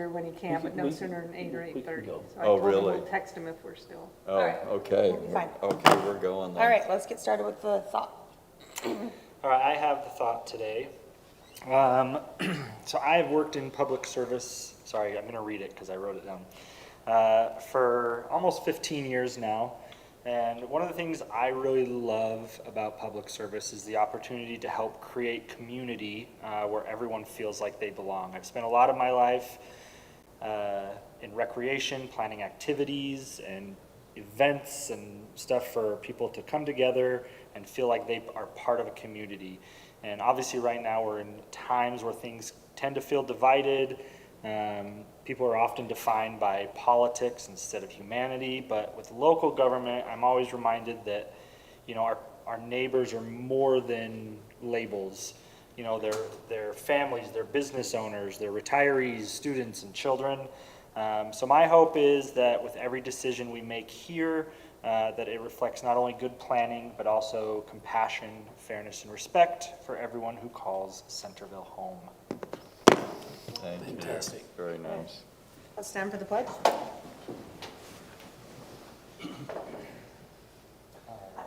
earlier when he can, but no sooner than 8 or 8:30. So I Oh, told him really? we'll text him if we're still. Oh, All right. okay. We'll be fine. Okay, we're going then. All right, let's get started with the thought. All right, I have the thought today. So I've worked in public service, sorry, I'm going to read it because I wrote it down, for almost 15 years now. And one of the things I really love about public service is the opportunity to help create community where everyone feels like they belong. I've spent a lot of my life in recreation, planning activities and events and stuff for people to come together and feel like they are part of a community. And obviously right now we're in times where things tend to feel divided. People are often defined by politics instead of humanity, but with local government, I'm always reminded that, you know, our neighbors are more than labels. You know, they're families, they're business owners, they're retirees, students, and children. So my hope is that with every decision we make here, that it reflects not only good planning, but also compassion, fairness, and respect for everyone who calls Centerville home. Thank you. Fantastic. Very nice. Let's stand for the pledge.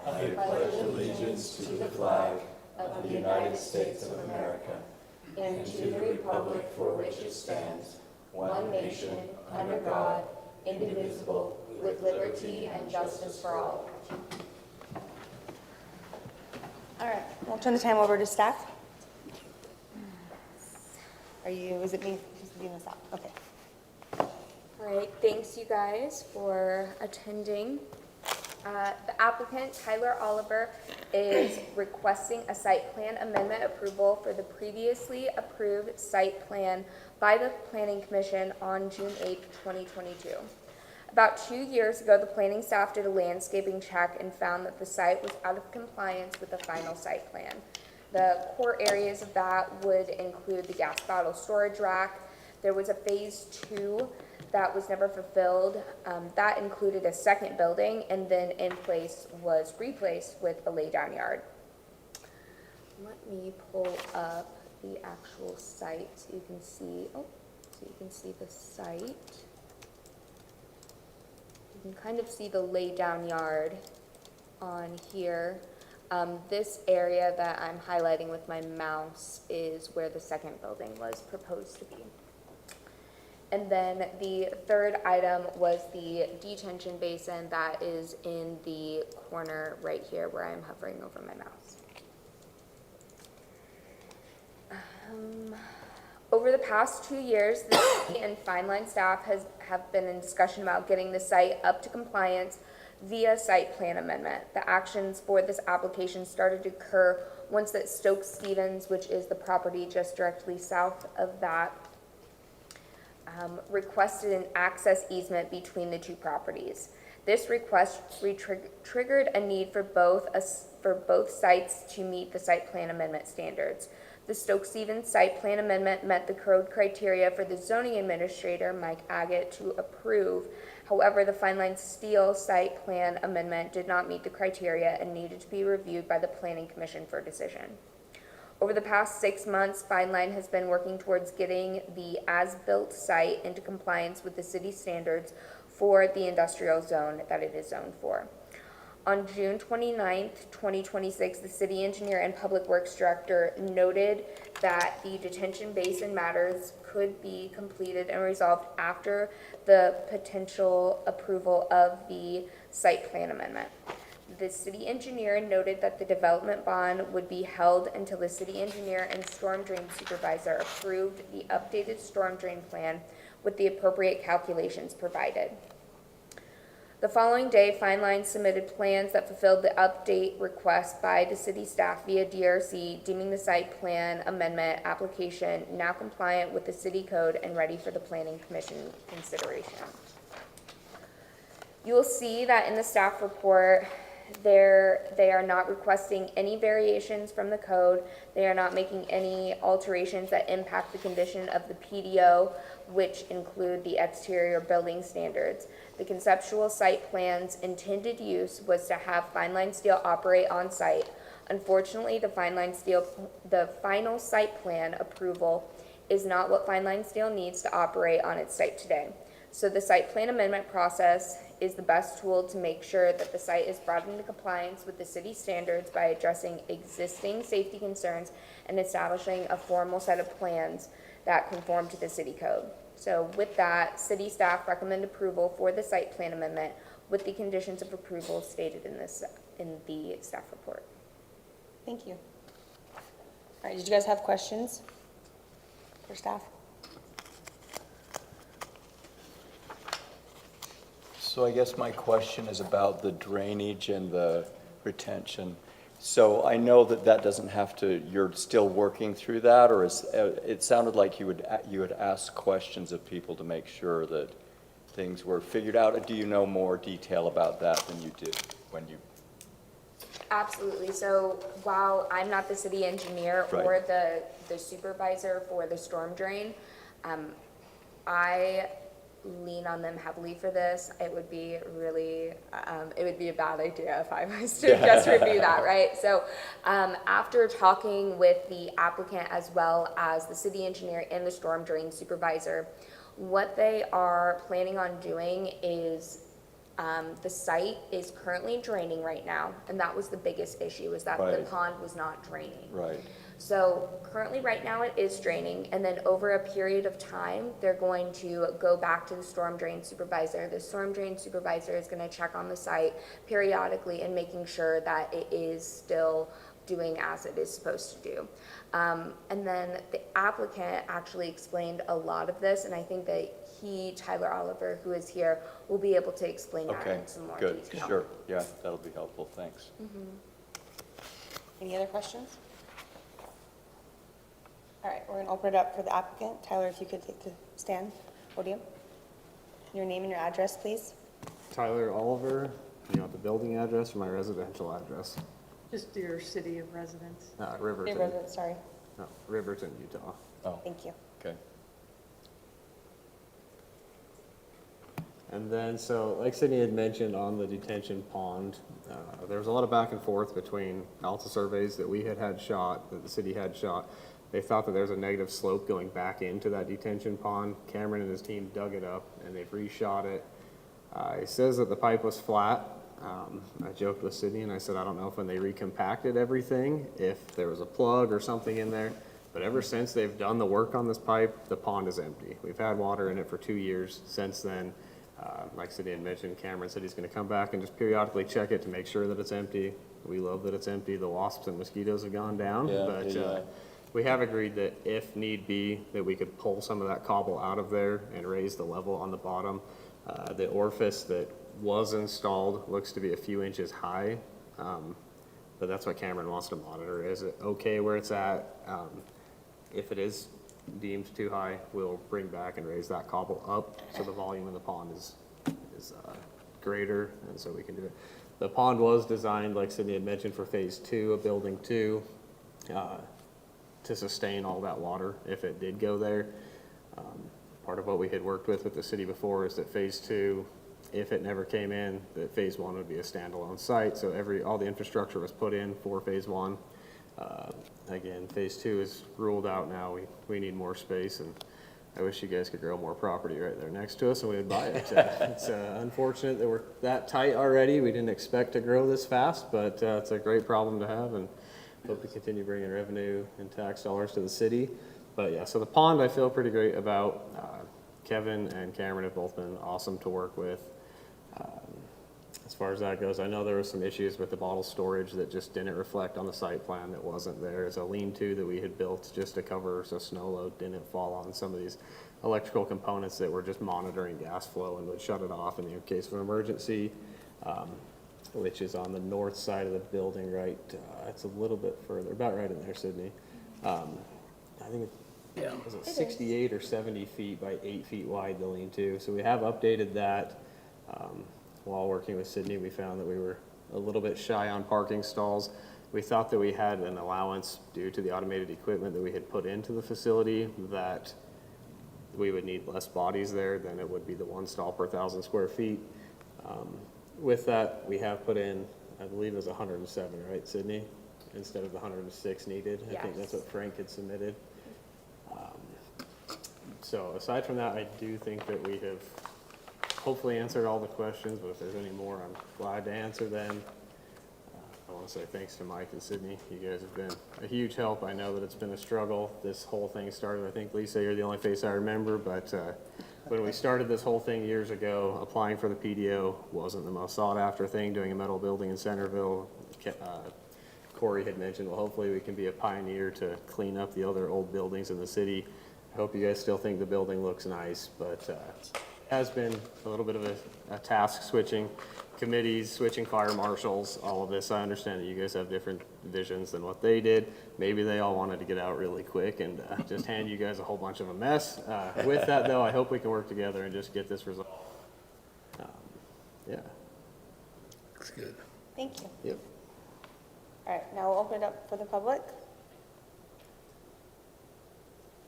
I pledge allegiance to the flag of the United States of America and to the republic for which it stands, one nation, under God, indivisible, with liberty and justice for all. All right, we'll turn the time over to staff. Is it me who's leading this out? Okay. All right, thanks you guys for attending. The applicant, Tyler Oliver, is requesting a site plan amendment approval for the previously approved site plan by the Planning Commission on June 8, 2022. About 2 years ago, the planning staff did a landscaping check and found that the site was out of compliance with the final site plan. The core areas of that would include the gas bottle storage rack. There was a phase 2 that was never fulfilled. That included a second building, and then in place was replaced with a laydown yard. Let me pull up the actual site so you can see, the site. You can kind of see the laydown yard on here. This area that I'm highlighting with my mouse is where the second building was proposed to be. And then the third item was the detention basin that is in the corner right here where I'm hovering over my mouse. Over the past 2 years, the city and Fineline staff have been in discussion about getting the site up to compliance via site plan amendment. The actions for this application started to occur once that Stokes Stevens, which is the property just directly south of that, requested an access easement between the two properties. This request triggered a need for both sites to meet the site plan amendment standards. The Stokes Stevens site plan amendment met the code criteria for the zoning administrator, Mike Agate, to approve. However, the Fineline Steel site plan amendment did not meet the criteria and needed to be reviewed by the Planning Commission for decision. Over the past 6 months, Fineline has been working towards getting the as-built site into compliance with the city standards for the industrial zone that it is zoned for. On June 29th, 2026, the city engineer and public works director noted that the detention basin matters could be completed and resolved after the potential approval of the site plan amendment. The city engineer noted that the development bond would be held until the city engineer and storm drain supervisor approved the updated storm drain plan with the appropriate calculations provided. The following day, Fineline submitted plans that fulfilled the update request by the city staff via DRC, deeming the site plan amendment application now compliant with the city code and ready for the Planning Commission consideration. You will see that in the staff report, they are not requesting any variations from the code. They are not making any alterations that impact the condition of the PDO, which include the exterior building standards. The conceptual site plan's intended use was to have Fineline Steel operate on site. Unfortunately, the final site plan approval is not what Fineline Steel needs to operate on its site today. So the site plan amendment process is the best tool to make sure that the site is brought into compliance with the city standards by addressing existing safety concerns and establishing a formal set of plans that conform to the city code. So with that, city staff recommend approval for the site plan amendment with the conditions of approval stated in the staff report. Thank you. All right, did you guys have questions for staff? So I guess my question is about the drainage and the retention. So I know that that doesn't have to, you're still working through that, or it sounded like you would ask questions of people to make sure that things were figured out. Or do you know more detail about that than you did when you? Absolutely. So while I'm not the city engineer Right. or the supervisor for the storm drain, I lean on them heavily for this. It would be really, it would be a bad idea if I was to just review that, right? So after talking with the applicant as well as the city engineer and the storm drain supervisor, what they are planning on doing is the site is currently draining right now, and that was the biggest issue, is that the Right. pond was not draining. Right. So currently, right now, it is draining, and then over a period of time, they're going to go back to the storm drain supervisor. The storm drain supervisor is going to check on the site periodically and making sure that it is still doing as it is supposed to do. And then the applicant actually explained a lot of this, and I think that Tyler Oliver, who is here, will be able to explain that Okay, in some more good, detail. sure, yeah, that'll be helpful, thanks. Any other questions? All right, we're going to open it up for the applicant. Tyler, if you could take the stand, podium. Your name and your address, please. Tyler Oliver, you want the building address or my residential address? Just your city of residence. Riverton. Resident, sorry. No, Riverton, Utah. Oh, Thank you. okay. And then, so like Sydney had mentioned on the detention pond, there was a lot of back and forth between Alta surveys that we had shot, that the city had shot. They thought that there was a negative slope going back into that detention pond. Cameron and his team dug it up and they've reshot it. It says that the pipe was flat. I joked with Sydney and I said, I don't know if when they recompacted everything, if there was a plug or something in there. But ever since they've done the work on this pipe, the pond is empty. We've had water in it for 2 years since then. Like Sydney had mentioned, Cameron said he's going to come back and just periodically check it to make sure that it's empty. We love that it's empty. The wasps and mosquitoes have gone down. Yeah, but we have agreed that if need be, that we could pull some of that cobble out of there and raise the level on the bottom. The orifice that was installed looks to be a few inches high, but that's what Cameron wants to monitor. Is it okay where it's at? If it is deemed too high, we'll bring back and raise that cobble up so the volume in the pond is greater, and so we can do it. The pond was designed, like Sydney had mentioned, for phase 2 of building 2 to sustain all that water if it did go there. Part of what we had worked with the city before is that phase 2, if it never came in, that phase 1 would be a standalone site. So all the infrastructure was put in for phase 1. Again, phase 2 is ruled out now. We need more space, and I wish you guys could grow more property right there next to us and we would buy it. It's unfortunate that we're that tight already. We didn't expect to grow this fast, but it's a great problem to have, and hope to continue bringing revenue and tax dollars to the city. But yeah, so the pond I feel pretty great about. Kevin and Cameron have both been awesome to work with. As far as that goes, I know there were some issues with the bottle storage that just didn't reflect on the site plan that wasn't there. There's a lean-to that we had built just to cover so snow load didn't fall on some of these electrical components that were just monitoring gas flow and would shut it off in the case of an emergency, which is on the north side of the building, right? It's a little bit further, about right in there, Sydney. I think was it 68 or 70 feet by 8 feet wide, the lean-to. So we have updated that. While working with Sydney, we found that we were a little bit shy on parking stalls. We thought that we had an allowance due to the automated equipment that we had put into the facility that we would need less bodies there than it would be the 1 stall per 1,000 square feet. With that, we have put in, I believe it was 107, right, Sydney? Instead of the 106 needed. I think that's what Frank had submitted. So aside from that, I do think that we have hopefully answered all the questions, but if there's any more, I'm glad to answer them. I want to say thanks to Mike and Sydney. You guys have been a huge help. I know that it's been a struggle. This whole thing started, I think, Lisa, you're the only face I remember, but when we started this whole thing years ago, applying for the PDO wasn't the most sought after thing, doing a metal building in Centerville. Corey had mentioned, well, hopefully we can be a pioneer to clean up the other old buildings in the city. I hope you guys still think the building looks nice, but has been a little bit of a task switching committees, switching fire marshals, all of this. I understand that you guys have different visions than what they did. Maybe they all wanted to get out really quick and just hand you guys a whole bunch of a mess. With that, though, I hope we can work together and just get this resolved. Yeah. Looks good. Thank you. Yep. All right, now we'll open it up for the public.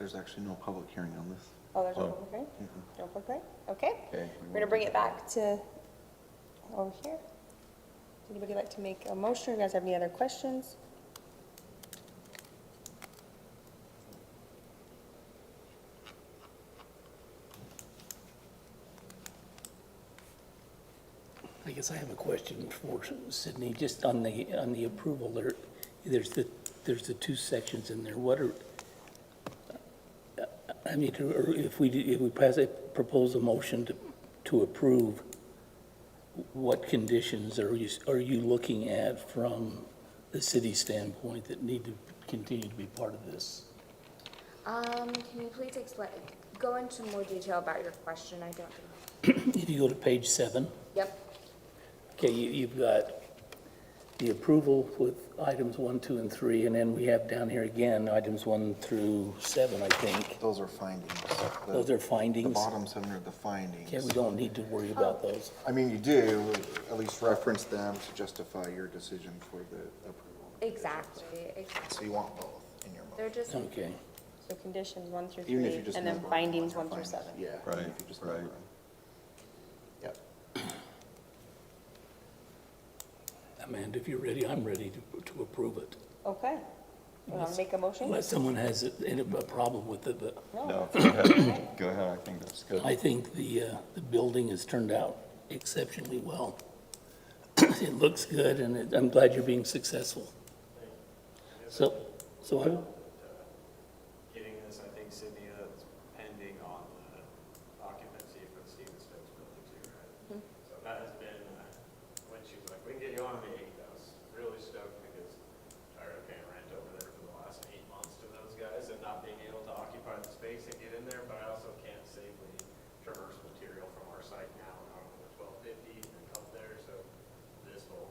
There's actually no public hearing on this. Oh, there's no public hearing? No public hearing? Okay. Okay. We're gonna bring it back to over here. Does anybody like to make a motion? You guys have any other questions? I guess I have a question for Sydney, just on the approval there. There's the two sections in there. What are, I mean, if we propose a motion to approve, what conditions are you looking at from the city standpoint that need to continue to be part of this? Can you please go into more detail about your question? I don't know. If you go to page 7, Yep. okay, you've got the approval with items 1, 2, and 3, and then we have down here again, items 1 through 7, I think. Those are findings. Those are findings? The bottom 7 are the findings. Okay, we don't need to worry about those. I mean, you do, at least reference them to justify your decision for the approval. Exactly. So you want both in your They're motion. just, Okay. So conditions 1 through Even if 3, you just and then number them, findings those are 1 through findings. 7. Yeah. Right, even if you just right. number them. Yep. Amanda, if you're ready, I'm ready to approve it. Okay. You want to make a motion? Unless someone has a problem with it, but No, go ahead. Go ahead, I think that's good. I think the building has turned out exceptionally well. It looks good, and I'm glad you're being successful. So I'm, Getting this, I think, Sydney, that's pending on the occupancy for the Stevens Stokes building too, right? So that has been, when she was like, we can get you on the 8th, I was really stoked because I already paying rent over there for the last 8 months to those guys and not being able to occupy the space and get in there, but I also can't safely traverse material from our site now out on the 1250 and up there, so this will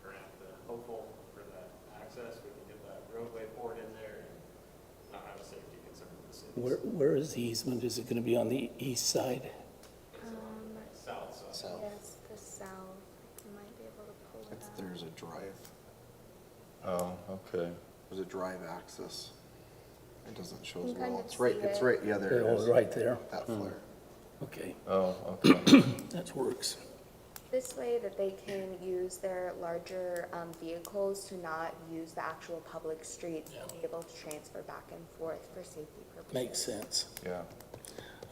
grant the hopeful for that access. We can get that roadway poured in there and not have a safety concern for the city. where is the easement? Is it going to be on the east side? South side. So yes, the south. You might be able to pull it up. there's a drive, Oh, okay. there's a drive access. It doesn't show You as can kind well. of It's right, see it's it. right, yeah, there it Oh, is. right there. That flare. Okay, Oh, okay. that works. This way that they can use their larger vehicles to not use the actual public streets and be able to transfer back and forth for safety purposes. Makes sense. Yeah.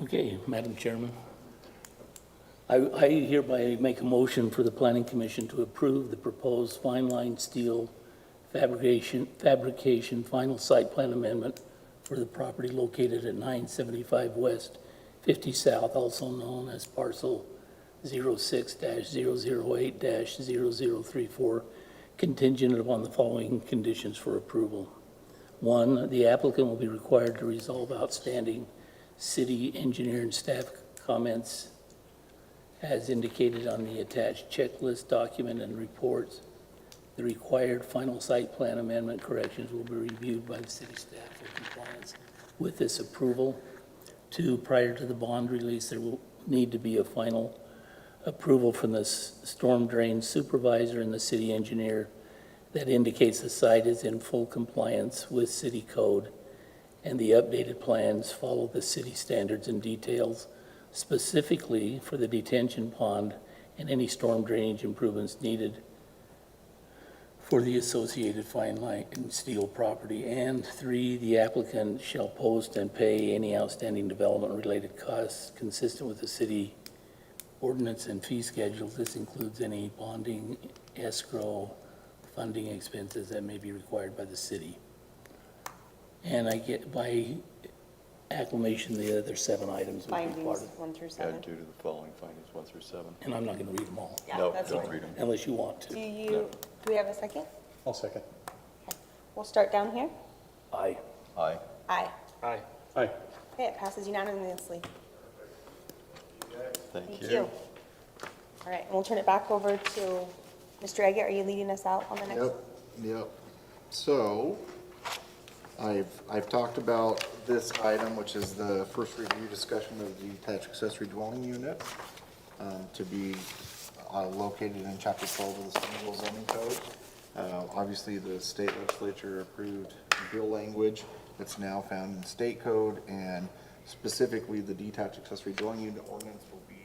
Okay, Madam Chairman. I hereby make a motion for the Planning Commission to approve the proposed Fineline steel fabrication final site plan amendment for the property located at 975 West, 50 South, also known as parcel 06-008-0034, contingent upon the following conditions for approval. 1, the applicant will be required to resolve outstanding city engineer and staff comments as indicated on the attached checklist document and reports. The required final site plan amendment corrections will be reviewed by the city staff for compliance with this approval. 2, prior to the bond release, there will need to be a final approval from the storm drain supervisor and the city engineer that indicates the site is in full compliance with city code, and the updated plans follow the city standards and details, specifically for the detention pond and any storm drainage improvements needed for the associated fine line and steel property. And 3, the applicant shall post and pay any outstanding development-related costs consistent with the city ordinance and fee schedule. This includes any bonding, escrow, funding expenses that may be required by the city. And I get by acclamation the other 7 items would be part Findings of, 1 through Add 7. due to the following findings, 1 through 7. and I'm not going to read them all, Yeah, No, that's don't fine. read them. unless you want Do to. you, do we have a second? I'll second. Okay. We'll start down here. Aye. Aye. Aye. Aye. Aye. Okay, it passes unanimously. Thank Thank you. All right, and we'll turn it back over to Mr. Eggett. Are you leading us out on the next? Yep. So, I've talked about this item, which is the first review discussion of the detached accessory dwelling unit, to be located in chapter 12 of the Somerville zoning code. Obviously, the state legislature approved bill language that's now found in state code, and specifically the detached accessory dwelling unit ordinance will be,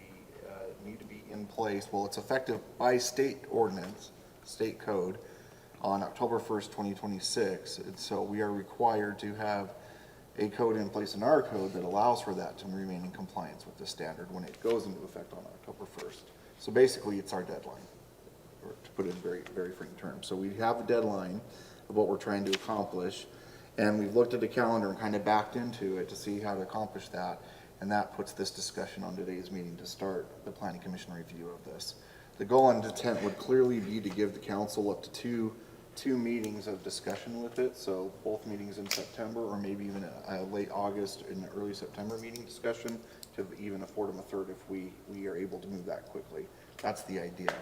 need to be in place. Well, it's effective by state ordinance, state code, on October 1st, 2026. And so we are required to have a code in place in our code that allows for that to remain in compliance with the standard when it goes into effect on October 1st. So basically, it's our deadline, or to put it in very, very frank terms. So we have a deadline of what we're trying to accomplish, and we've looked at the calendar and kind of backed into it to see how to accomplish that. And that puts this discussion on today's meeting to start the planning commission review of this. The goal and intent would clearly be to give the council up to two meetings of discussion with it. So both meetings in September, or maybe even a late August and early September meeting discussion, to even afford them a third if we are able to move that quickly. That's the idea.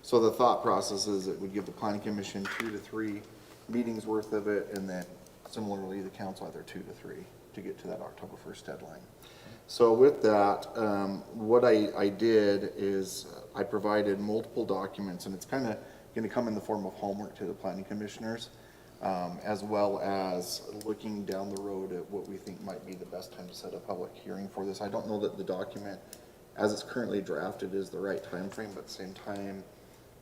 So the thought process is it would give the planning commission 2 to 3 meetings worth of it, and then similarly the council either 2 to 3 to get to that October 1st deadline. So with that, what I did is I provided multiple documents, and it's kind of going to come in the form of homework to the planning commissioners, as well as looking down the road at what we think might be the best time to set a public hearing for this. I don't know that the document, as it's currently drafted, is the right time frame, but at the same time,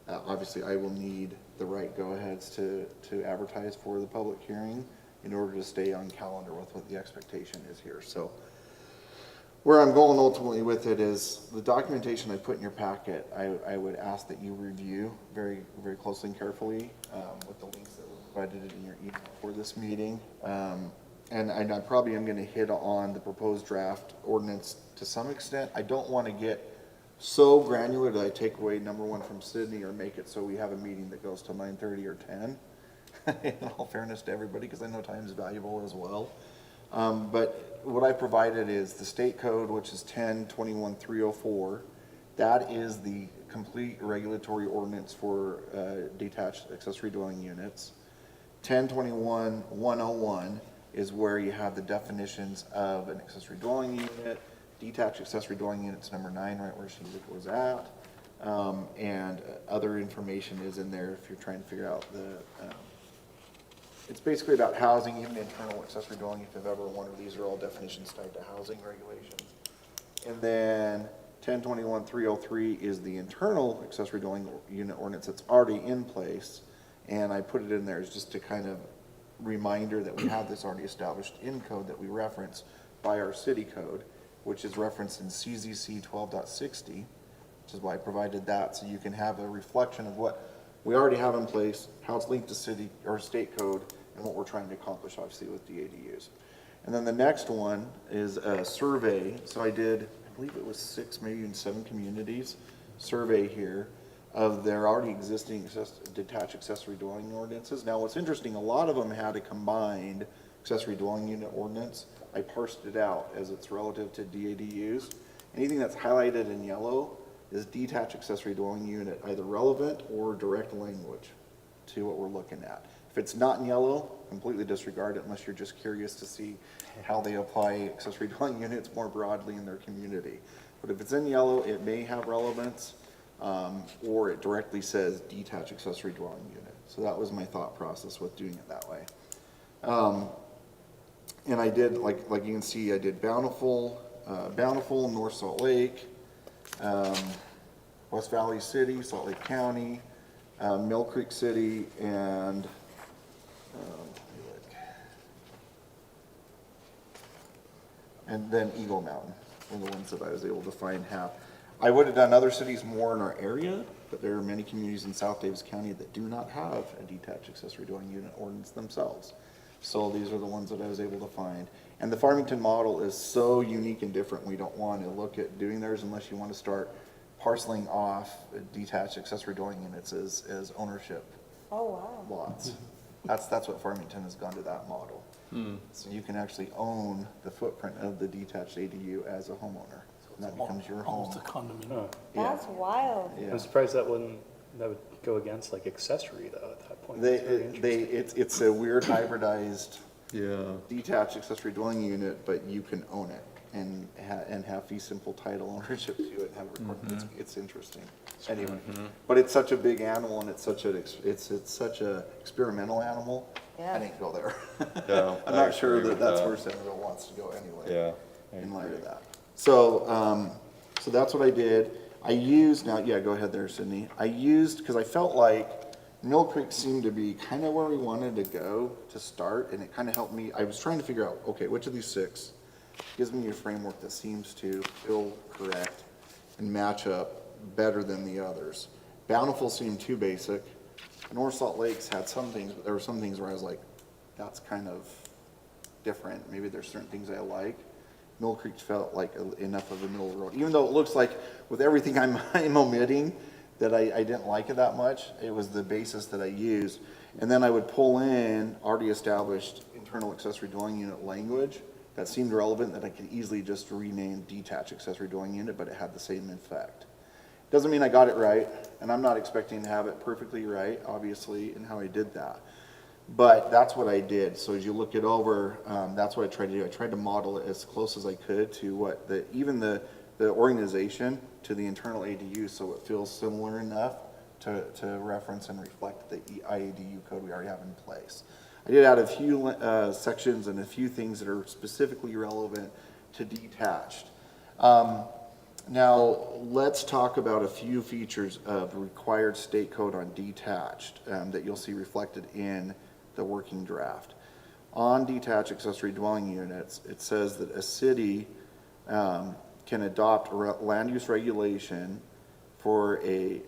obviously I will need the right go-aheads to advertise for the public hearing in order to stay on calendar with what the expectation is here. So where I'm going ultimately with it is the documentation I put in your packet, I would ask that you review very, very closely and carefully with the links that were provided in your email for this meeting. And I probably am going to hit on the proposed draft ordinance to some extent. I don't want to get so granular that I take away number 1 from Sydney or make it so we have a meeting that goes till 9:30 or 10. In all fairness to everybody, because I know time is valuable as well. But what I provided is the state code, which is 10-21-304. That is the complete regulatory ordinance for detached accessory dwelling units. 10-21-101 is where you have the definitions of an accessory dwelling unit. Detached accessory dwelling units number 9, right where she was at. And other information is in there if you're trying to figure out the it's basically about housing, even internal accessory dwelling, if you've ever wondered. These are all definitions tied to housing regulations. And then 10-21-303 is the internal accessory dwelling unit ordinance that's already in place. And I put it in there as just a kind of reminder that we have this already established in code that we reference by our city code, which is referenced in CZC 12.60, which is why I provided that, so you can have a reflection of what we already have in place, how it's linked to city or state code, and what we're trying to accomplish, obviously, with the ADUs. And then the next one is a survey. So I did, I believe it was 6, maybe even 7 communities, survey here of their already existing detached accessory dwelling ordinances. Now, what's interesting, a lot of them had a combined accessory dwelling unit ordinance. I parsed it out as it's relative to DADUs. Anything that's highlighted in yellow is detached accessory dwelling unit, either relevant or direct language to what we're looking at. If it's not in yellow, completely disregard it unless you're just curious to see how they apply accessory dwelling units more broadly in their community. But if it's in yellow, it may have relevance, or it directly says detached accessory dwelling unit. So that was my thought process with doing it that way. And I did, like you can see, I did Bountiful, North Salt Lake, West Valley City, Salt Lake County, Mill Creek City, and, and then Eagle Mountain were the ones that I was able to find have. I would have done other cities more in our area, but there are many communities in South Davis County that do not have a detached accessory dwelling unit ordinance themselves. So these are the ones that I was able to find. And the Farmington model is so unique and different, we don't want to look at doing theirs unless you want to start parceling off detached accessory dwelling units as ownership Oh, wow. lots. That's what Farmington has gone to that model. So you can actually own the footprint of the detached ADU as a homeowner. And that becomes your home. Almost a condominium. Yeah. That's wild. Yeah. I'm surprised that would go against like accessory though at that point. That's very interesting. It's a weird hybridized Yeah. detached accessory dwelling unit, but you can own it and have fee simple title ownership to it and have it recorded. It's interesting. Anyway, but it's such a big animal and it's such a experimental animal. Yeah. I didn't go there. Yeah, I'm I not sure agree that with that's that. where Senator wants to go anyway. Yeah. I In light agree. of that. So, so that's what I did. I used, now, yeah, go ahead there, Sydney. I used, because I felt like Mill Creek seemed to be kind of where we wanted to go to start, and it kind of helped me. I was trying to figure out, okay, which of these 6 gives me a framework that seems to feel correct and match up better than the others. Bountiful seemed too basic. North Salt Lakes had some things, but there were some things where I was like, that's kind of different. Maybe there's certain things I like. Mill Creek felt like enough of a middle road, even though it looks like with everything I'm omitting that I didn't like it that much. It was the basis that I used. And then I would pull in already established internal accessory dwelling unit language that seemed relevant, that I could easily just rename detached accessory dwelling unit, but it had the same effect. Doesn't mean I got it right, and I'm not expecting to have it perfectly right, obviously, in how I did that. But that's what I did. So as you look it over, that's what I tried to do. I tried to model it as close as I could to what even the organization to the internal ADU, so it feels similar enough to reference and reflect the IADU code we already have in place. I did add a few sections and a few things that are specifically relevant to detached. Now, let's talk about a few features of required state code on detached that you'll see reflected in the working draft. On detached accessory dwelling units, it says that a city can adopt land use regulation for a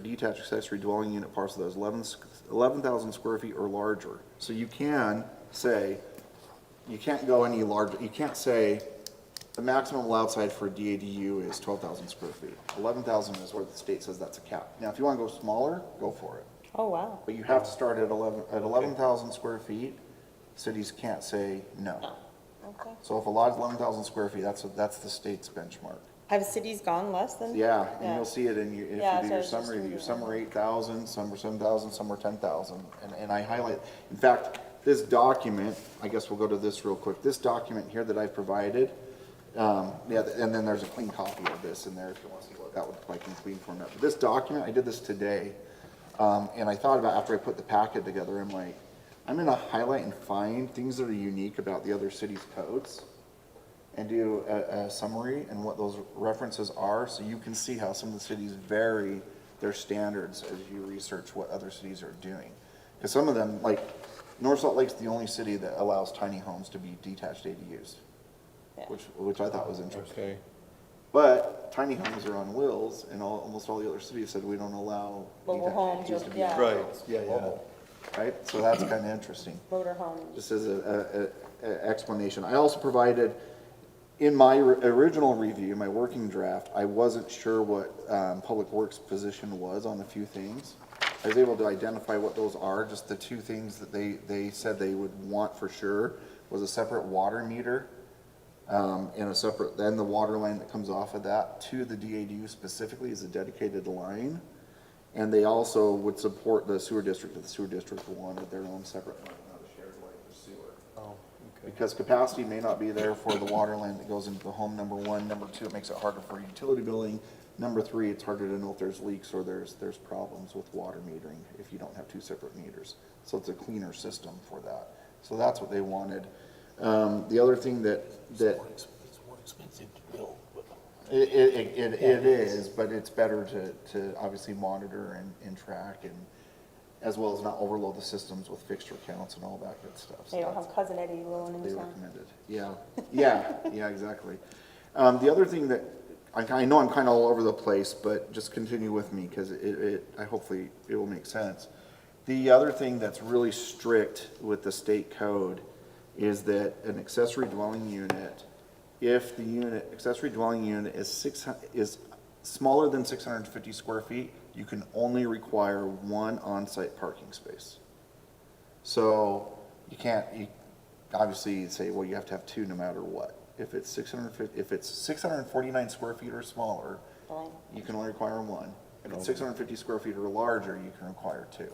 detached accessory dwelling unit parcel that is 11,000 square feet or larger. So you can say, you can't go any larger, you can't say the maximum allowed side for a DADU is 12,000 square feet. 11,000 is where the state says that's a cap. Now, if you want to go smaller, go for it. Oh, wow. But you have to start at 11,000 square feet. Cities can't say no. Okay. So if a lot is 11,000 square feet, that's the state's benchmark. Have cities gone less than? Yeah, and Yeah. you'll see it in if Yeah, you do so your it's just summary review. reading Some it. are 8,000, some are 7,000, some are 10,000. And I highlight, in fact, this document, I guess we'll go to this real quick. This document here that I provided, yeah, and then there's a clean copy of this in there if you want to see what that would look like in clean format. But this document, I did this today, and I thought about after I put the packet together, I'm like, I'm going to highlight and find things that are unique about the other cities' codes and do a summary and what those references are, so you can see how some of the cities vary their standards as you research what other cities are doing. Because some of them, like North Salt Lake's the only city that allows tiny homes to be detached ADUs, Yeah. which I thought was interesting. Okay. But tiny homes are on wheels, and almost all the other cities said we don't allow Mobile detached homes, ADUs to be yeah. on Right, wheels. yeah, yeah. Mobile, right? So that's kind of interesting. Motor homes. Just as a explanation. I also provided, in my original review, my working draft, I wasn't sure what Public Works' position was on a few things. I was able to identify what those are. Just the 2 things that they said they would want for sure was a separate water meter and a separate, then the water line that comes off of that to the DADU specifically is a dedicated line. And they also would support the sewer district if the sewer district wanted their own separate line, not a shared line for sewer. Oh, okay. Because capacity may not be there for the water line that goes into the home, number 1. Number 2, it makes it harder for utility billing. Number 3, it's harder to know if there's leaks or there's problems with water metering if you don't have 2 separate meters. So it's a cleaner system for that. So that's what they wanted. The other thing that It's more expensive to build, but It is, but it's better to obviously monitor and track and, as well as not overload the systems with fixture counts and all that good stuff. So They don't have Cousin Eddie rolling in they town. recommended, yeah, exactly. The other thing that, I know I'm kind of all over the place, but just continue with me, because hopefully it will make sense. The other thing that's really strict with the state code is that an accessory dwelling unit, if the accessory dwelling unit is smaller than 650 square feet, you can only require one on-site parking space. So you can't, obviously say, well, you have to have two no matter what. If it's 649 square feet or smaller, you can only require one. If it's 650 square feet or larger, you can require two.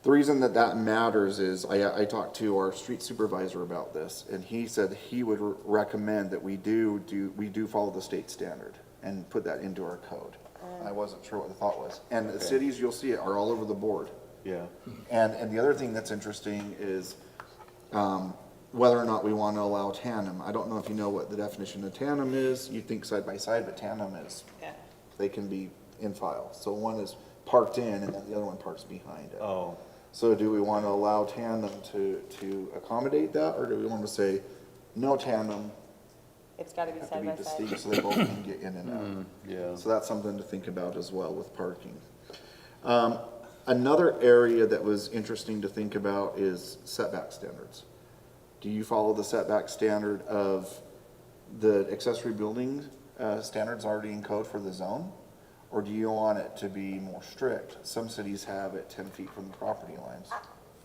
The reason that matters is I talked to our street supervisor about this, and he said he would recommend that we do follow the state standard and put that into our code. I wasn't sure what the thought was. And the cities, you'll see it, are all over the board. Yeah. And the other thing that's interesting is whether or not we want to allow tandem. I don't know if you know what the definition of tandem is. You think side by side, but tandem is, they can be in file. So one is parked in and then the other one parks behind it. Oh. So do we want to allow tandem to accommodate that, or do we want to say no tandem? It's gotta be Have to side be by side. distinct so they both can get in and out. Yeah. So that's something to think about as well with parking. Another area that was interesting to think about is setback standards. Do you follow the setback standard of the accessory building standards already in code for the zone? Or do you want it to be more strict? Some cities have it 10 feet from the property lines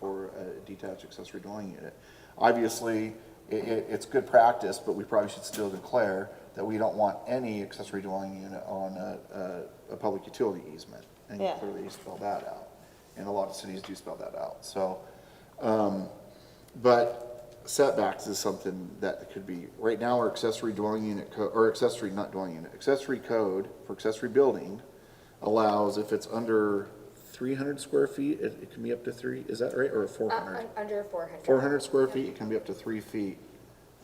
for a detached accessory dwelling unit. Obviously, it's good practice, but we probably should still declare that we don't want any accessory dwelling unit on a public utility easement. And clearly you spell that out. And a lot of cities do spell that out. So, but setbacks is something that could be, right now our accessory dwelling unit code, or accessory, not dwelling unit, accessory code for accessory building allows, if it's under 300 square feet, it can be up to 3, is that right, or 400? Under 400. 400 square feet, it can be up to 3 feet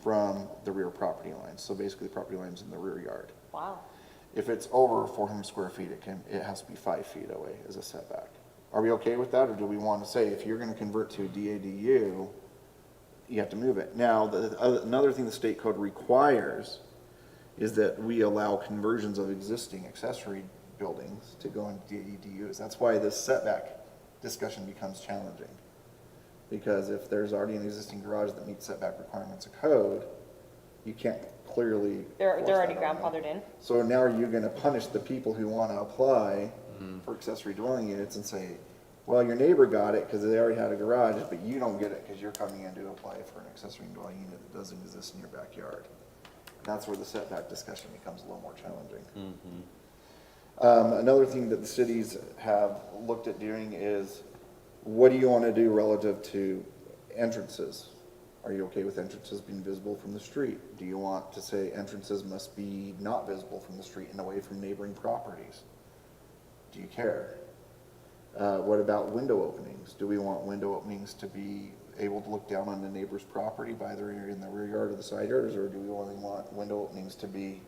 from the rear property line. So basically the property line's in the rear yard. Wow. If it's over 400 square feet, it has to be 5 feet away as a setback. Are we okay with that, or do we want to say if you're going to convert to a DADU, you have to move it? Now, another thing the state code requires is that we allow conversions of existing accessory buildings to go into DADUs. That's why this setback discussion becomes challenging. Because if there's already an existing garage that meets setback requirements of code, you can't clearly They're force already that on them. grandfathered in? So now are you gonna punish the people who wanna apply for accessory dwelling units and say, well, your neighbor got it because they already had a garage, but you don't get it because you're coming in to apply for an accessory dwelling unit that doesn't exist in your backyard. And that's where the setback discussion becomes a little more challenging. Another thing that the cities have looked at doing is, what do you want to do relative to entrances? Are you okay with entrances being visible from the street? Do you want to say entrances must be not visible from the street and away from neighboring properties? Do you care? What about window openings? Do we want window openings to be able to look down on the neighbor's property by either in the rear yard or the side yards, or do we only want window openings to be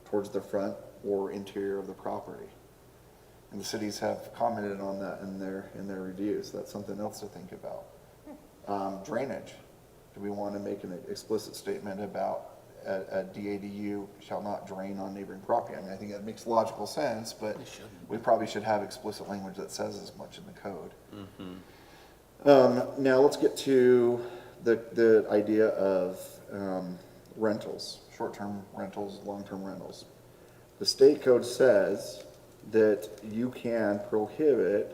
towards the front or interior of the property? And the cities have commented on that in their reviews. That's something else to think about. Drainage. Do we want to make an explicit statement about a DADU shall not drain on neighboring property? I mean, I think that makes logical sense, but we probably should have explicit language that says as much in the code. Now let's get to the idea of rentals, short-term rentals, long-term rentals. The state code says that you can prohibit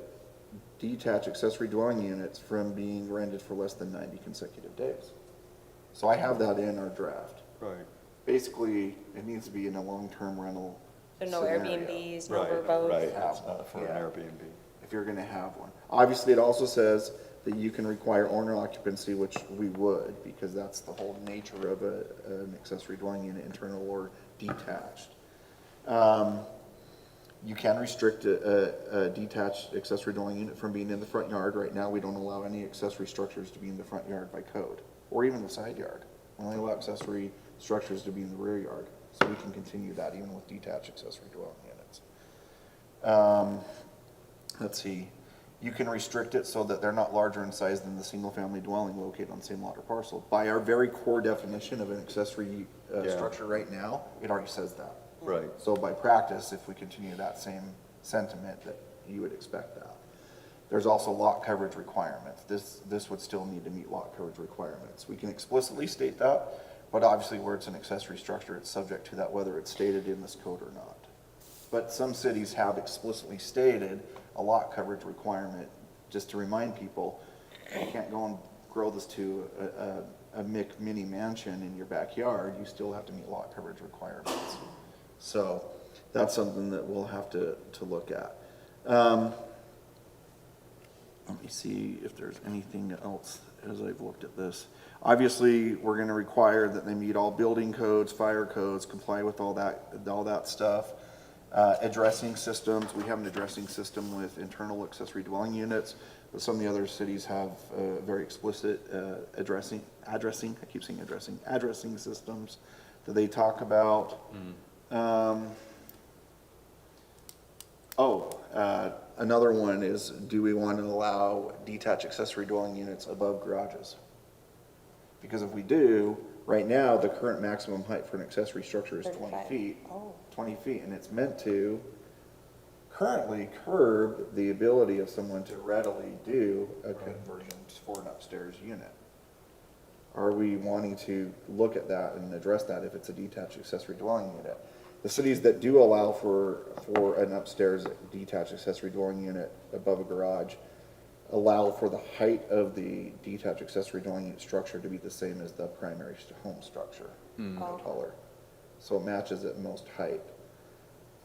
detached accessory dwelling units from being rented for less than 90 consecutive days. So I have that in our draft. Right. Basically, it needs to be in a long-term rental So no scenario. Airbnbs, no Right, verbos? right, it's not for an Yeah. Airbnb. If you're gonna have one. Obviously, it also says that you can require owner occupancy, which we would, because that's the whole nature of an accessory dwelling unit, internal or detached. You can restrict a detached accessory dwelling unit from being in the front yard. Right now, we don't allow any accessory structures to be in the front yard by code, or even the side yard. We only allow accessory structures to be in the rear yard. So we can continue that even with detached accessory dwelling units. Let's see, you can restrict it so that they're not larger in size than the single-family dwelling located on the same lot or parcel. By our very core definition of an accessory structure right now, it already says that. Right. So by practice, if we continue that same sentiment, that you would expect that. There's also lot coverage requirements. This would still need to meet lot coverage requirements. We can explicitly state that, but obviously where it's an accessory structure, it's subject to that whether it's stated in this code or not. But some cities have explicitly stated a lot coverage requirement, just to remind people, you can't go and grow this to a mini mansion in your backyard, you still have to meet lot coverage requirements. So that's something that we'll have to look at. Let me see if there's anything else as I've looked at this. Obviously, we're going to require that they meet all building codes, fire codes, comply with all that stuff. Addressing systems, we have an addressing system with internal accessory dwelling units, but some of the other cities have very explicit addressing systems that they talk about. Another one is, do we want to allow detached accessory dwelling units above garages? Because if we do, right now, the current maximum height for an accessory structure is 20 35. feet. Oh. 20 feet, and it's meant to currently curb the ability of someone to readily do a conversion for an upstairs unit. Are we wanting to look at that and address that if it's a detached accessory dwelling unit? The cities that do allow for an upstairs detached accessory dwelling unit above a garage allow for the height of the detached accessory dwelling unit structure to be the same as the primary home structure, no taller. So it matches at most height.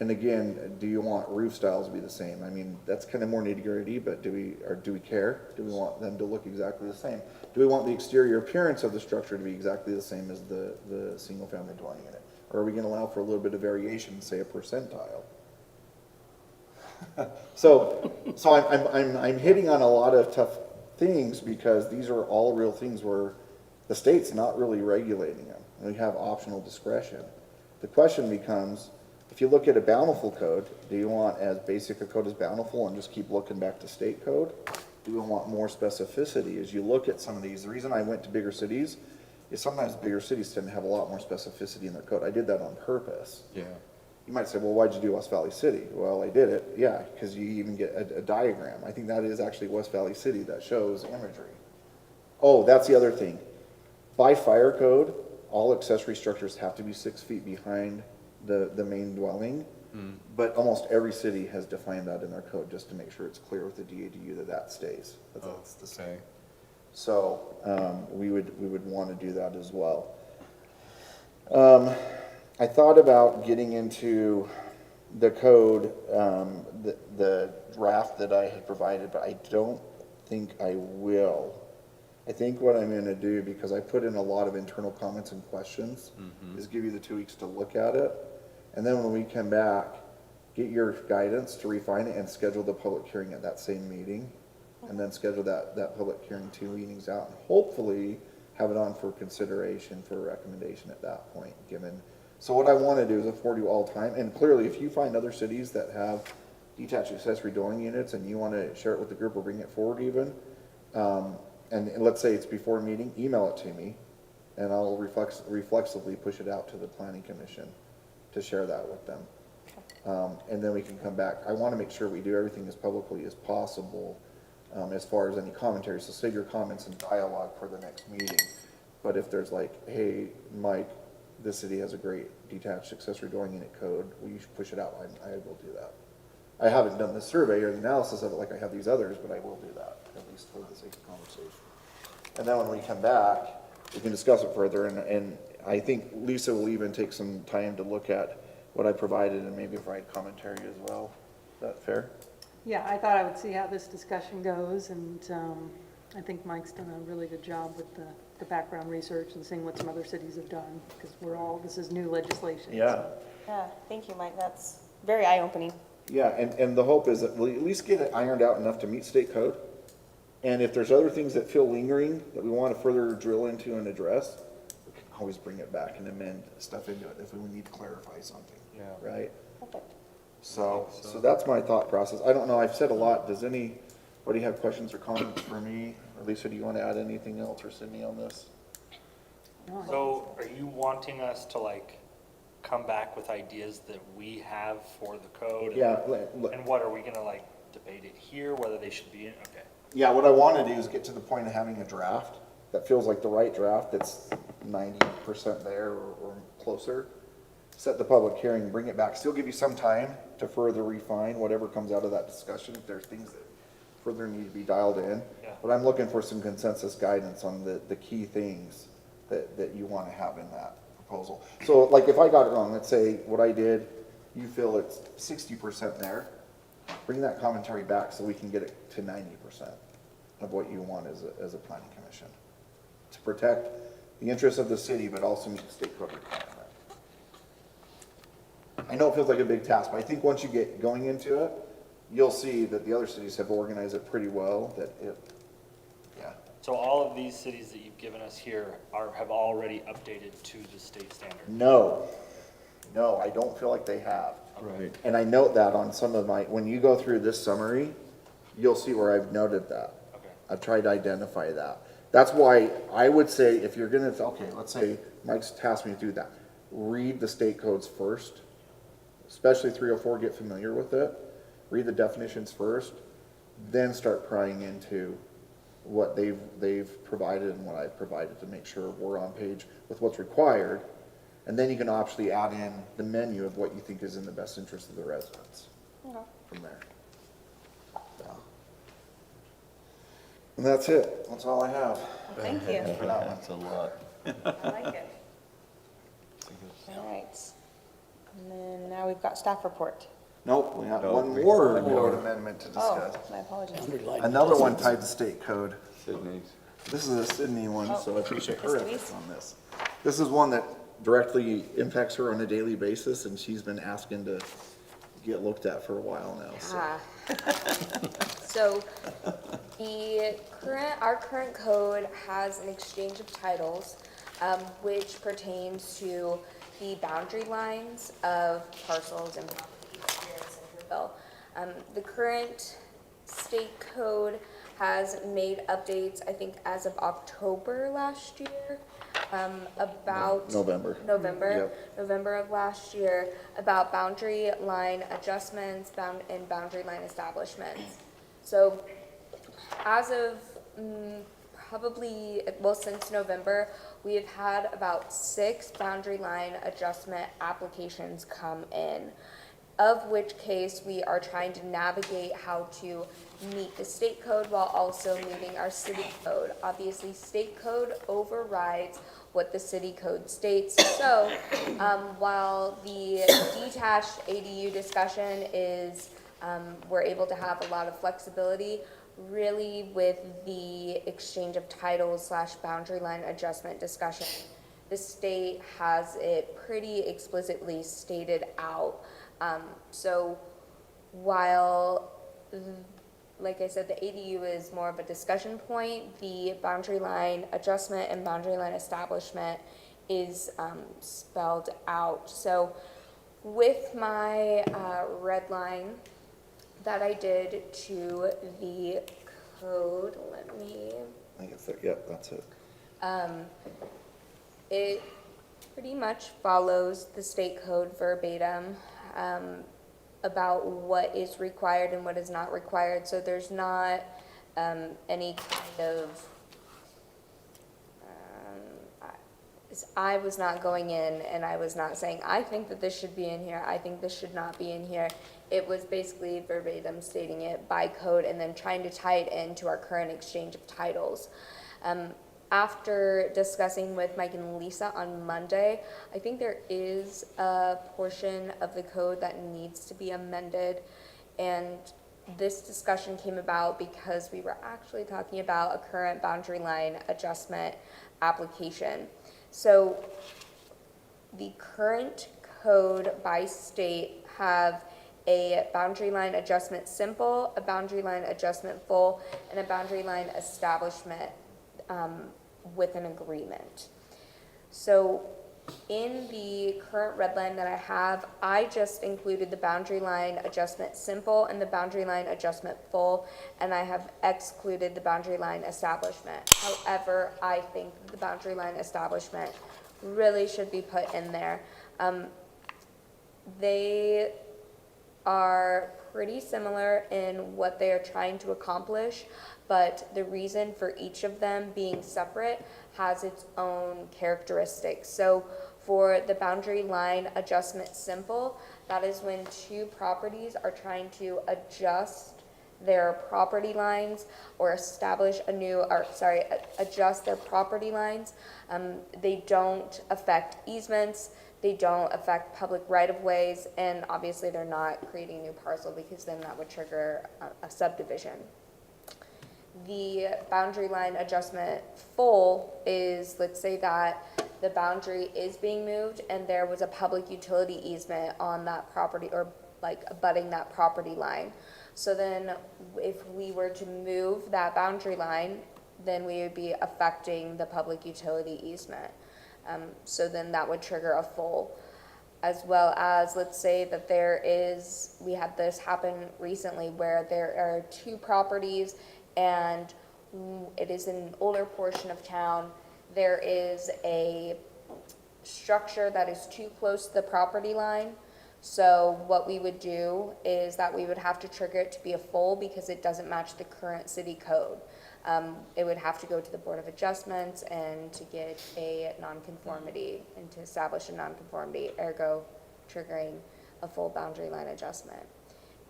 And again, do you want roof styles to be the same? I mean, that's kind of more nitty-gritty, but do we care? Do we want them to look exactly the same? Do we want the exterior appearance of the structure to be exactly the same as the single-family dwelling unit? Or are we going to allow for a little bit of variation, say a percentile? So I'm hitting on a lot of tough things because these are all real things where the state's not really regulating them. We have optional discretion. The question becomes, if you look at a bountiful code, do you want as basic a code as bountiful and just keep looking back to state code? Do we want more specificity? As you look at some of these, the reason I went to bigger cities is sometimes bigger cities tend to have a lot more specificity in their code. I did that on purpose. Yeah. You might say, well, why'd you do West Valley City? Well, I did it, yeah, because you even get a diagram. I think that is actually West Valley City that shows imagery. Oh, that's the other thing. By fire code, all accessory structures have to be 6 feet behind the main dwelling, but almost every city has defined that in their code just to make sure it's clear with the DADU that stays. That's the same. Okay. So we would want to do that as well. I thought about getting into the code, the draft that I had provided, but I don't think I will. I think what I'm going to do, because I put in a lot of internal comments and questions, is give you the 2 weeks to look at it. And then when we come back, get your guidance to refine it and schedule the public hearing at that same meeting. And then schedule that public hearing 2 meetings out and hopefully have it on for consideration for a recommendation at that point, given. So what I want to do is afford you all time. And clearly, if you find other cities that have detached accessory dwelling units and you want to share it with the group or bring it forward even, and let's say it's before a meeting, email it to me, and I'll reflexively push it out to the planning commission to share that with them. And then we can come back. I want to make sure we do everything as publicly as possible as far as any commentary. So save your comments and dialogue for the next meeting. But if there's like, hey, Mike, this city has a great detached accessory dwelling unit code, will you push it out? I will do that. I haven't done the survey or the analysis of it like I have these others, but I will do that, at least for the sake of conversation. And then when we come back, we can discuss it further, and I think Lisa will even take some time to look at what I provided and maybe provide commentary as well. Is that fair? Yeah, I thought I would see how this discussion goes, and I think Mike's done a really good job with the background research and seeing what some other cities have done, because this is new legislation. Yeah. Yeah, thank you, Mike. That's very eye-opening. Yeah, and the hope is that we'll at least get it ironed out enough to meet state code. And if there's other things that feel lingering that we want to further drill into and address, we can always bring it back and amend stuff into it if we need to clarify something. Yeah. Right? Perfect. So that's my thought process. I don't know, I've said a lot. Does anybody have questions or comments for me? Or Lisa, do you want to add anything else or Sydney on this? No, I- So are you wanting us to like come back with ideas that we have for the code? Yeah, And what, are we gonna like debate it here, whether they should be in? Okay. yeah, what I want to do is get to the point of having a draft that feels like the right draft, that's 90% there or closer. Set the public hearing, bring it back, still give you some time to further refine whatever comes out of that discussion, if there's things that further need to be dialed in. Yeah. But I'm looking for some consensus guidance on the key things that you want to have in that proposal. So like if I got it wrong, let's say what I did, you feel it's 60% there, bring that commentary back so we can get it to 90% of what you want as a planning commission. To protect the interests of the city, but also meet the state code requirement. I know it feels like a big task, but I think once you get going into it, you'll see that the other cities have organized it pretty well, yeah. So all of these cities that you've given us here have already updated to the state standard? No, I don't feel like they have. Right. And I note that on some of when you go through this summary, you'll see where I've noted that. Okay. I've tried to identify that. That's why I would say if you're gonna, okay, let's say Mike's tasked me to do that. Read the state codes first, especially 304, get familiar with it. Read the definitions first, then start prying into what they've provided and what I've provided to make sure we're on page with what's required. And then you can optionally add in the menu of what you think is in the best interest of the residents from there. Yeah. And that's it. That's all I have. Thank you. For that one. That's a lot. I like it. All right. And then now we've got staff report. Nope, we have No, one we- more one code more. amendment to Oh, discuss. my apologies. Underline Another one adjustments. tied to state code. Sydney's. This is a Sydney one, so I appreciate her Miss efforts Louise? on this. This is one that directly impacts her on a daily basis, and she's been asking to get looked at for a while now, so. So our current code has an exchange of titles, which pertains to the boundary lines of parcels and properties here in Centerville. The current state code has made updates, I think, as of October last year, about. November. November of last year, about boundary line adjustments, and boundary line establishments. So as of since November, we have had about 6 boundary line adjustment applications come in, of which case we are trying to navigate how to meet the state code while also meeting our city code. Obviously, state code overrides what the city code states. So while the detached ADU discussion is, we're able to have a lot of flexibility, really with the exchange of titles / boundary line adjustment discussion, the state has it pretty explicitly stated out. So while, like I said, the ADU is more of a discussion point, the boundary line adjustment and boundary line establishment is spelled out. So with my red line that I did to the code, let me, I think it's there, yep, that's it. it pretty much follows the state code verbatim about what is required and what is not required. So there's not any kind of, I was not going in and I was not saying, I think that this should be in here, I think this should not be in here. It was basically verbatim stating it by code and then trying to tie it into our current exchange of titles. After discussing with Mike and Lisa on Monday, I think there is a portion of the code that needs to be amended, and this discussion came about because we were actually talking about a current boundary line adjustment application. So the current code by state have a boundary line adjustment simple, a boundary line adjustment full, and a boundary line establishment with an agreement. So in the current red line that I have, I just included the boundary line adjustment simple and the boundary line adjustment full, and I have excluded the boundary line establishment. However, I think the boundary line establishment really should be put in there. They are pretty similar in what they are trying to accomplish, but the reason for each of them being separate has its own characteristics. So for the boundary line adjustment simple, that is when two properties are trying to adjust their property lines or establish a new, or sorry, adjust their property lines. They don't affect easements, they don't affect public right-of-ways, and obviously they're not creating a new parcel because then that would trigger a subdivision. The boundary line adjustment full is, let's say that the boundary is being moved and there was a public utility easement on that property or like abutting that property line. So then if we were to move that boundary line, then we would be affecting the public utility easement. So then that would trigger a full. As well as, let's say that we had this happen recently where there are two properties and it is in an older portion of town. There is a structure that is too close to the property line. So what we would do is that we would have to trigger it to be a full because it doesn't match the current city code. It would have to go to the Board of Adjustments and to get a nonconformity and to establish a nonconformity, ergo triggering a full boundary line adjustment.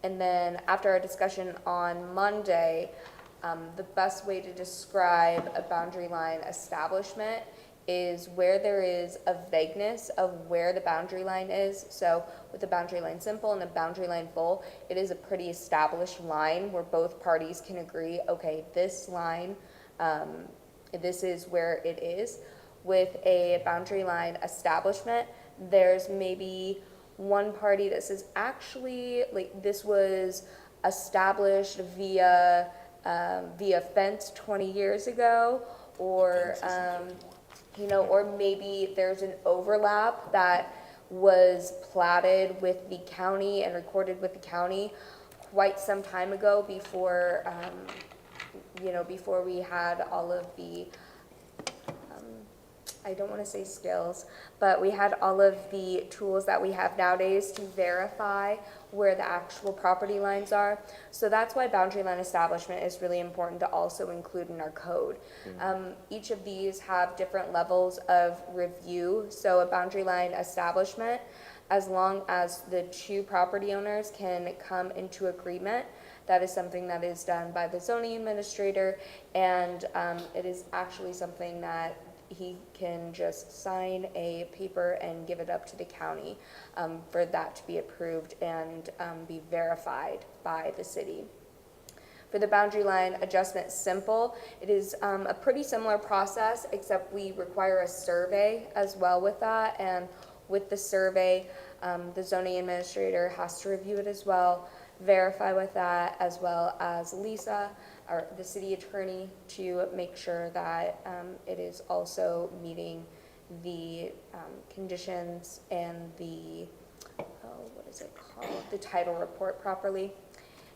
And then after our discussion on Monday, the best way to describe a boundary line establishment is where there is a vagueness of where the boundary line is. So with the boundary line simple and the boundary line full, it is a pretty established line where both parties can agree, okay, this line, this is where it is. With a boundary line establishment, there's maybe one party that says, actually, like this was established via fence 20 years ago, or or maybe there's an overlap that was platted with the county and recorded with the county quite some time ago before, before we had all of the, I don't want to say skills, but we had all of the tools that we have nowadays to verify where the actual property lines are. So that's why boundary line establishment is really important to also include in our code. Each of these have different levels of review. So a boundary line establishment, as long as the two property owners can come into agreement, that is something that is done by the zoning administrator, and it is actually something that he can just sign a paper and give it up to the county for that to be approved and be verified by the city. For the boundary line adjustment simple, it is a pretty similar process, except we require a survey as well with that, and with the survey, the zoning administrator has to review it as well, verify with that, as well as Lisa, or the city attorney, to make sure that it is also meeting the conditions and the, what is it called, the title report properly.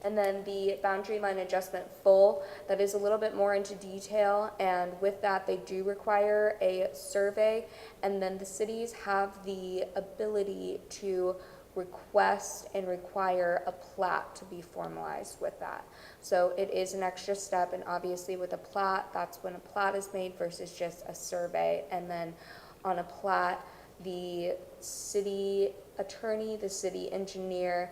And then the boundary line adjustment full, that is a little bit more into detail, and with that they do require a survey, and then the cities have the ability to request and require a plat to be formalized with that. So it is an extra step, and obviously with a plat, that's when a plat is made versus just a survey. And then on a plat, the city attorney, the city engineer,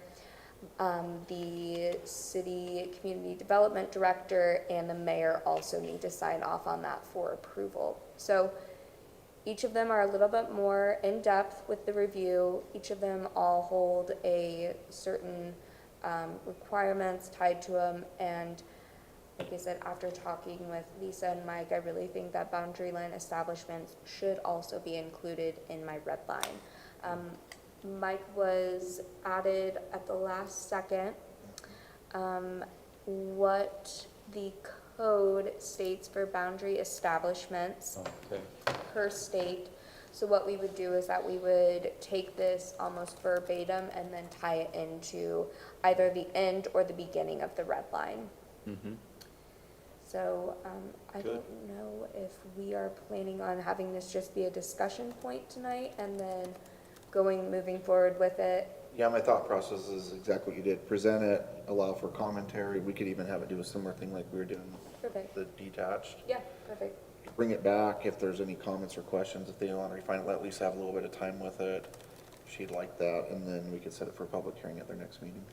the city community development director, and the mayor also need to sign off on that for approval. So each of them are a little bit more in depth with the review. Each of them all hold a certain requirements tied to them, and like I said, after talking with Lisa and Mike, I really think that boundary line establishments should also be included in my red line. Mike was added at the last second. What the code states for boundary establishments Okay. per state. So what we would do is that we would take this almost verbatim and then tie it into either the end or the beginning of the red line. So I Good. don't know if we are planning on having this just be a discussion point tonight and then moving forward with it. Yeah, my thought process is exactly what you did. Present it, allow for commentary. We could even have it do a similar thing like we were doing Perfect. the detached. Yeah, perfect. Bring it back if there's any comments or questions. If they want to refine it, let Lisa have a little bit of time with it. She'd like that, and then we could set it for a public hearing at their next meeting.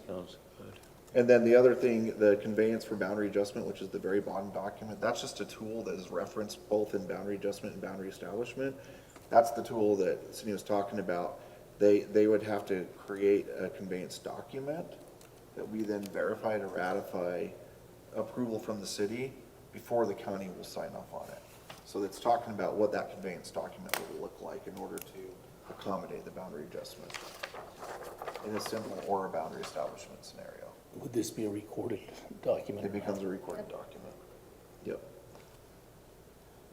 Sounds good. And then the other thing, the conveyance for boundary adjustment, which is the very bottom document, that's just a tool that is referenced both in boundary adjustment and boundary establishment. That's the tool that Cindy was talking about. They would have to create a conveyance document that we then verify to ratify approval from the city before the county will sign off on it. So it's talking about what that conveyance document will look like in order to accommodate the boundary adjustment in a simple or a boundary establishment scenario. Would this be a recorded document? It becomes a recorded document. Yep.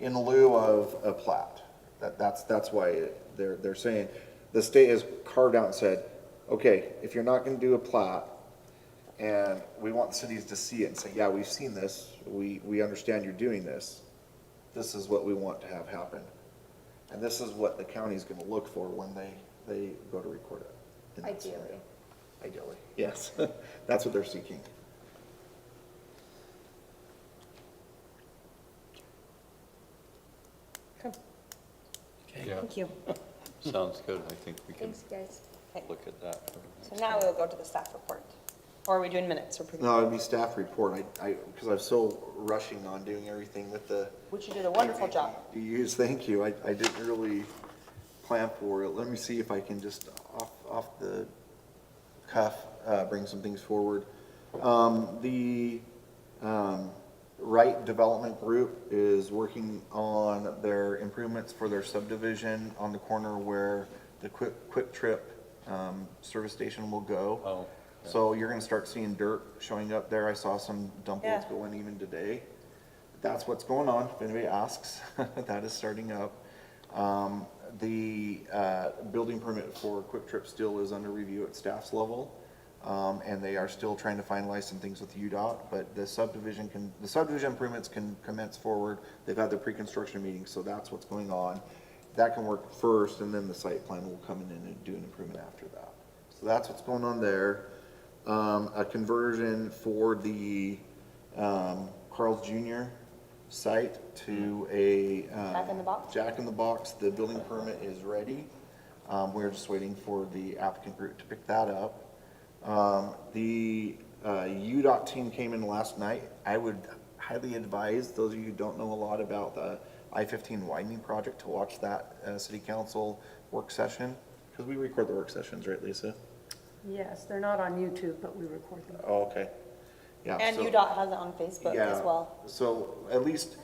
In lieu of a plat. That's why they're saying, the state has carved out and said, okay, if you're not gonna do a plat, and we want the cities to see it and say, yeah, we've seen this, we understand you're doing this, this is what we want to have happen. And this is what the county's gonna look for when they go to record it. in that Ideally. scenario. Ideally, yes. That's what they're seeking. Yeah, Thank you. sounds good. I think we can Thanks, guys. look at that. So now we'll go to the staff report. Or are we doing minutes or? No, it'd be staff report. Because I'm so rushing on doing everything with the. Which you did a wonderful job. Thank you. I didn't really plan for it. Let me see if I can just off the cuff, bring some things forward. The Wright Development Group is working on their improvements for their subdivision on the corner where the Quick Trip service station will go. Oh. So you're gonna start seeing dirt showing up there. I saw some dump loads Yeah. going even today. That's what's going on, if anybody asks. That is starting up. The building permit for Quick Trip still is under review at staff's level. And they are still trying to finalize some things with UDOT, but the subdivision improvements can commence forward. They've had their pre-construction meeting, so that's what's going on. That can work first, and then the site plan will come in and do an improvement after that. So that's what's going on there. A conversion for the Carl's Jr. site to a Jack in the Box? Jack in the Box. The building permit is ready. We're just waiting for the applicant group to pick that up. The UDOT team came in last night. I would highly advise those of you who don't know a lot about the I-15 widening project to watch that city council work session, because we record the work sessions, right, Lisa? Yes, they're not on YouTube, but we record them. Oh, okay. Yeah. And so- UDOT has it on Facebook as Yeah, well. so at least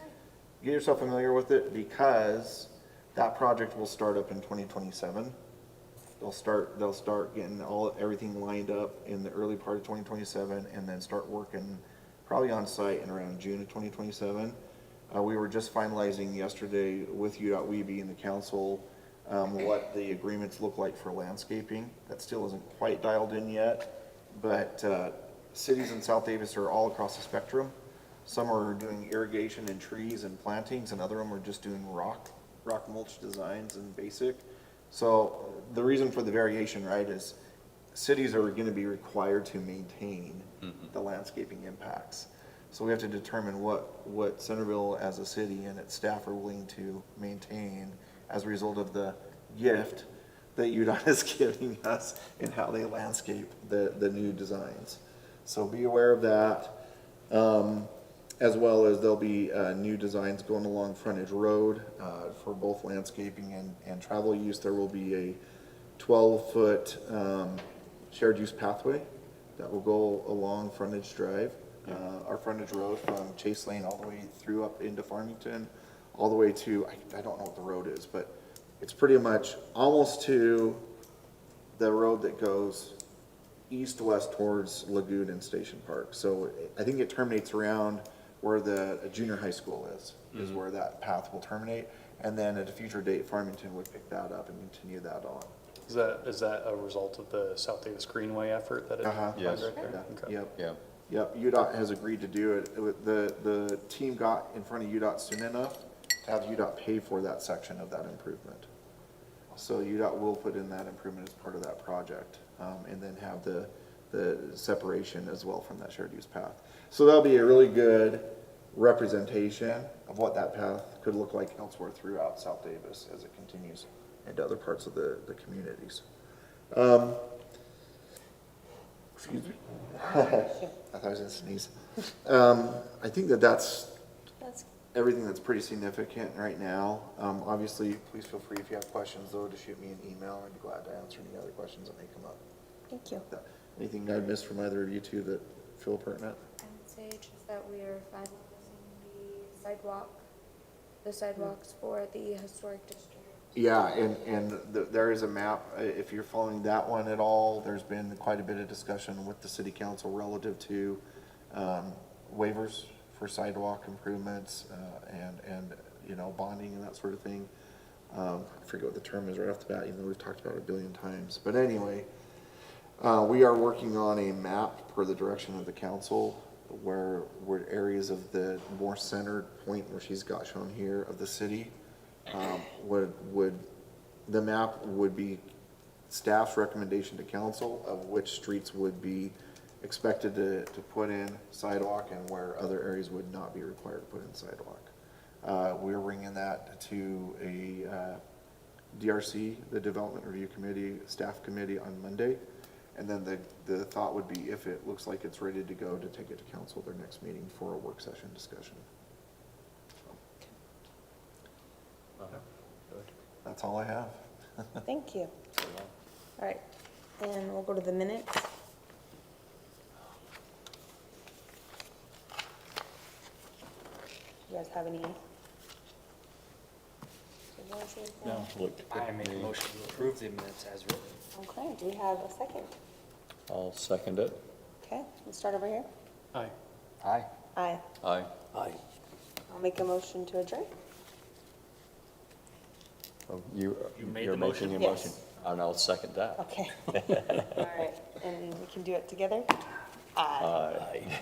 get yourself familiar with it, because that project will start up in 2027. They'll start getting everything lined up in the early part of 2027, and then start working probably on site in around June of 2027. We were just finalizing yesterday with UDOT Weeby and the council, what the agreements look like for landscaping. That still isn't quite dialed in yet, but cities in South Davis are all across the spectrum. Some are doing irrigation and trees and plantings, and other of them are just doing rock mulch designs and basic. So the reason for the variation, right, is cities are going to be required to maintain the landscaping impacts. So we have to determine what Centerville as a city and its staff are willing to maintain as a result of the gift that UDOT is giving us in how they landscape the new designs. So be aware of that. As well as there'll be new designs going along frontage road for both landscaping and travel use. There will be a 12-foot shared use pathway that will go along frontage drive, our frontage road from Chase Lane all the way through up into Farmington, all the way to, I don't know what the road is, but it's pretty much almost to the road that goes east-west towards Lagoon and Station Park. So I think it terminates around where the junior high school is where that path will terminate. And then at a future date, Farmington would pick that up and continue that on. Is that a result of the South Davis Greenway effort that it Uh-huh. runs Yes. right there? Yeah, Okay. Yep. Yeah. Yep, UDOT has agreed to do it. The team got in front of UDOT soon enough to have UDOT pay for that section of that improvement. So UDOT will put in that improvement as part of that project, and then have the separation as well from that shared use path. So that'll be a really good representation of what that path could look like elsewhere throughout South Davis as it continues into other parts of the communities. Excuse me. I thought I was gonna sneeze. I think that's everything that's pretty significant right now. Obviously, please feel free if you have questions though to shoot me an email. I'd be glad to answer any other questions that may come up. Thank you. Anything I missed from either of you two that feel pertinent? I would say just that we are finalizing the sidewalks for the historic district. Yeah, and there is a map, if you're following that one at all, there's been quite a bit of discussion with the city council relative to waivers for sidewalk improvements, and, you know, bonding and that sort of thing. I forget what the term is right off the bat, even though we've talked about it a billion times. But anyway, we are working on a map per the direction of the council where areas of the more centered point where she's got shown here of the city, the map would be staff's recommendation to council of which streets would be expected to put in sidewalk and where other areas would not be required to put in sidewalk. We're bringing that to a DRC, the Development Review Committee, staff committee on Monday. And then the thought would be, if it looks like it's ready to go, to take it to council their next meeting for a work session discussion. That's all I have. Thank you. All right, and we'll go to the minutes. You guys have any? No, looked I make a motion to approve the minutes as written. Okay, do we have a second? I'll second it. Okay, let's start over here. Aye. Aye. Aye. Aye. Aye. I'll make a motion to adjourn. Oh, You made you're the motion? making a Yes. motion. And I'll second that. Okay. All right, and we can do it together? Aye. Aye. Aye.